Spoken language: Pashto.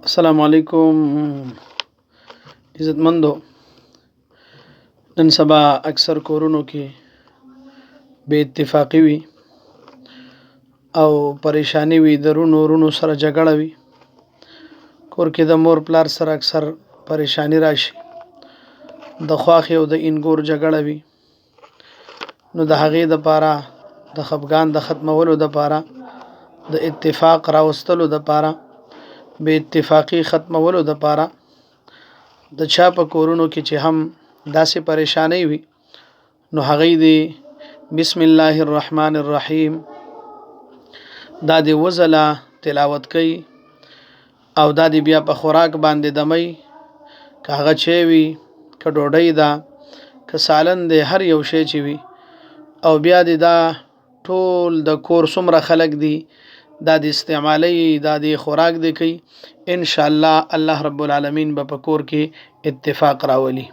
السلام علیکم عزتمندو. نن سبا اکثر کورونو کې بے اتفاقی وي او پریشانی وي، درونو سره جګړه وي. کور کې د مور پلار سره اکثر پریشانی راشي، د خواخ او د انګور جګړه وي. نو د هغې د پاره د خفګان د ختمولو د پاره د اتفاق راوستلو د پاره بے اتفاقی ختمولو د پاره د چا په کورونو کې چې هم داسې پریشانی وي، نو هغه دی بسم الله الرحمن الرحیم دا دی وزله تلاوت کوي او دا دی بیا په خوراک باندې دمي، که هغه چي وي که ډوډۍ ده که سالن دی، هر یو شی چې وي. او بیا دی دا ټول د کور څومره خلک دي دا د استعمالي دا د خوراک دی کوي. ان شاء الله الله رب العالمین به په کور کې اتفاق راولي.